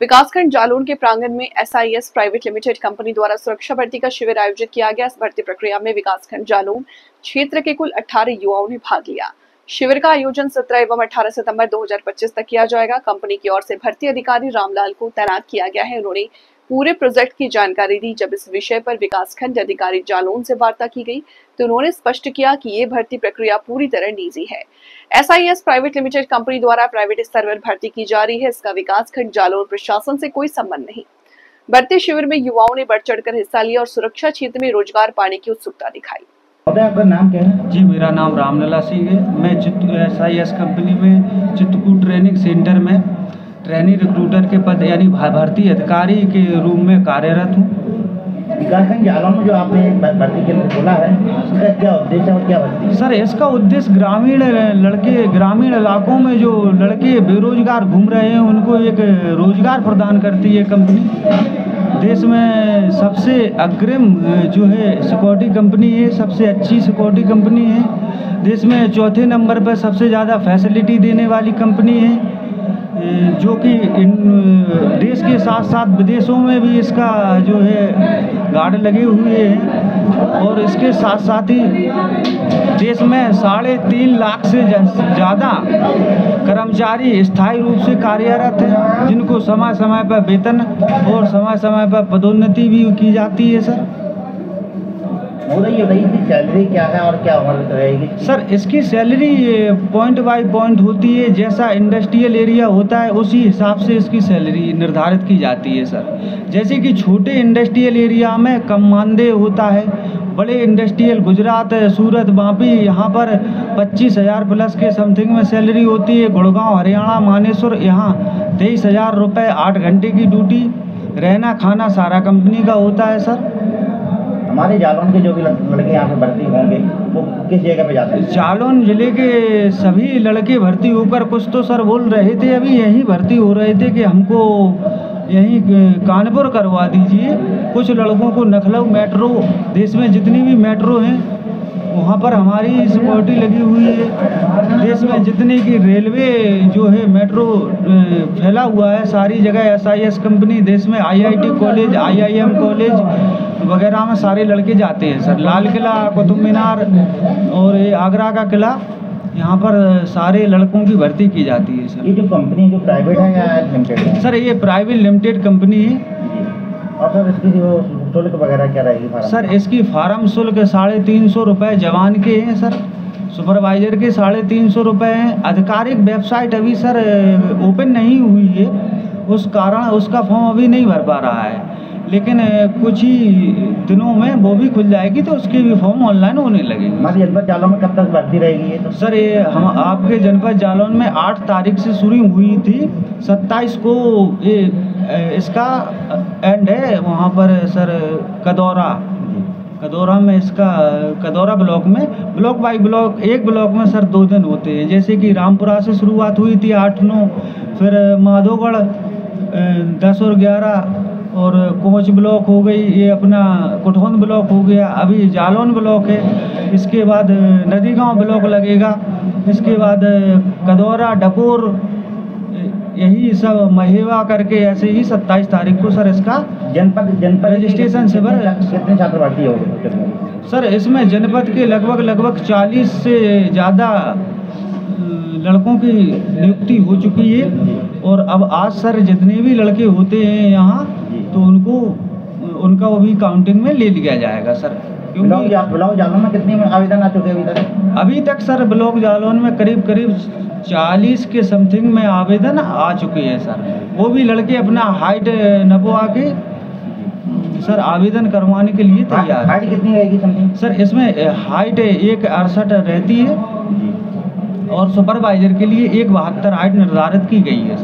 विकासखंड जालौन के प्रांगण में SIS प्राइवेट लिमिटेड कंपनी द्वारा सुरक्षा भर्ती का शिविर आयोजित किया गया। इस भर्ती प्रक्रिया में विकासखंड जालौन क्षेत्र के कुल 18 युवाओं ने भाग लिया। शिविर का आयोजन 17 एवं 18 सितंबर 2025 तक किया जाएगा। कंपनी की ओर से भर्ती अधिकारी रामलाल को तैनात किया गया है। उन्होंने पूरे प्रोजेक्ट की जानकारी दी। जब इस विषय पर विकासखंड अधिकारी जालौन से वार्ता की गई तो उन्होंने स्पष्ट किया कि ये भर्ती प्रक्रिया पूरी तरह निजी है। SIS प्राइवेट लिमिटेड कंपनी द्वारा प्राइवेट स्तर पर भर्ती की जा रही है। इसका विकासखंड जालौन प्रशासन से कोई संबंध नहीं। भर्ती शिविर में युवाओं ने बढ़ चढ़कर हिस्सा लिया और सुरक्षा क्षेत्र में रोजगार पाने की उत्सुकता दिखाई। आपका नाम क्या है? जी, मेरा नाम रामलला सिंह है। मैं SIS कंपनी में चित्रकूट ट्रेनिंग सेंटर में ट्रेनिंग रिक्रूटर के पद यानी भर्ती अधिकारी के रूप में कार्यरत हूँ। विकासखंड जालौन में जो आपने भर्ती केंद्र खोला है, इसका क्या उद्देश्य है और क्या भर्ती है? सर, इसका उद्देश्य ग्रामीण इलाकों में जो लड़के बेरोजगार घूम रहे हैं उनको एक रोजगार प्रदान करती है कंपनी। देश में सबसे अग्रिम जो है सिक्योरिटी कंपनी है, सबसे अच्छी सिक्योरिटी कंपनी है। देश में चौथे नंबर पर सबसे ज़्यादा फैसिलिटी देने वाली कंपनी है, जो कि देश के साथ साथ विदेशों में भी इसका जो है गार्ड लगे हुए हैं। और इसके साथ साथ ही देश में 3.5 लाख से ज़्यादा कर्मचारी स्थायी रूप से कार्यरत हैं, जिनको समय समय पर वेतन और समय समय पर पदोन्नति भी की जाती है। सर, सैलरी क्या है और क्या रहेगी? सर, इसकी सैलरी पॉइंट बाय पॉइंट होती है। जैसा इंडस्ट्रियल एरिया होता है उसी हिसाब से इसकी सैलरी निर्धारित की जाती है। सर, जैसे कि छोटे इंडस्ट्रियल एरिया में कम मानदेय होता है, बड़े इंडस्ट्रियल गुजरात, सूरत, वापी, यहाँ पर 25,000 प्लस के समथिंग में सैलरी होती है। गुड़गांव, हरियाणा, मानेसर, यहाँ 23,000 रुपये 8 घंटे की ड्यूटी, रहना खाना सारा कंपनी का होता है। सर, हमारे जालौन के जो भी लड़के यहाँ पे भर्ती होंगे वो किस जगह पे जाते हैं? जालौन जिले के सभी लड़के भर्ती होकर कुछ तो सर बोल रहे थे, अभी यही भर्ती हो रहे थे कि हमको यहीं कानपुर करवा दीजिए। कुछ लड़कों को लखनऊ मेट्रो, देश में जितनी भी मेट्रो हैं वहाँ पर हमारी सिक्योरिटी लगी हुई है। देश में जितनी की रेलवे जो है मेट्रो फैला हुआ है, सारी जगह SIS कंपनी, देश में IIT कॉलेज, IIM कॉलेज वगैरह में सारे लड़के जाते हैं। सर, लाल किला, कुतुब मीनार और ये आगरा का किला, यहाँ पर सारे लड़कों की भर्ती की जाती है। सर, ये जो कंपनी जो प्राइवेट है या लिमिटेड है? सर, ये प्राइवेट लिमिटेड कंपनी है। और सर, इसकी जो शुल्क वगैरह क्या रहेगी? सर, इसकी फार्म शुल्क 350 रुपये जवान के हैं। सर, सुपरवाइजर के 350 रुपये हैं। आधिकारिक वेबसाइट अभी सर ओपन नहीं हुई है, उस कारण उसका फॉर्म अभी नहीं भर पा रहा है, लेकिन कुछ ही दिनों में वो भी खुल जाएगी तो उसके भी फॉर्म ऑनलाइन होने लगेंगे। हमारे जनपद जालौन में कब तक भर्ती रहेगी ये? तो सर, ये हम आपके जनपद जालौन में 8 तारीख से शुरू हुई थी, 27 को ये इसका एंड है। वहाँ पर सर कदौरा में इसका कदौरा ब्लॉक में ब्लॉक बाई ब्लॉक, एक ब्लॉक में सर 2 दिन होते हैं। जैसे कि रामपुरा से शुरुआत हुई थी 8-9, फिर माधोगढ़ 10 और 11 और कोच ब्लॉक हो गई, ये अपना कुठौन ब्लॉक हो गया, अभी जालौन ब्लॉक है। इसके बाद नदीगांव ब्लॉक लगेगा, इसके बाद कदौरा, डकोर, यही सब महेवा करके ऐसे ही 27 तारीख को सर इसका जनपद रजिस्ट्रेशन से कितने छात्र भर्ती होंगे? सर, इसमें जनपद के लगभग 40 से ज़्यादा लड़कों की नियुक्ति हो चुकी है। और अब आज सर जितने भी लड़के होते हैं यहाँ तो उनका वो भी काउंटिंग में ले लिया जाएगा। सर, ब्लॉक जालौन में कितने आवेदन आ चुके हैं अभी तक? सर, ब्लॉक जालौन में करीब 40 के समथिंग में आवेदन आ चुके हैं। सर, वो भी लड़के अपना हाइट नबवा के सर आवेदन करवाने के लिए तैयार। हाइट कितनी रहेगी समथिंग? सर, इसमें हाइट 1.68 रहती है और सुपरवाइजर के लिए 1.72 हाइट निर्धारित की गई है।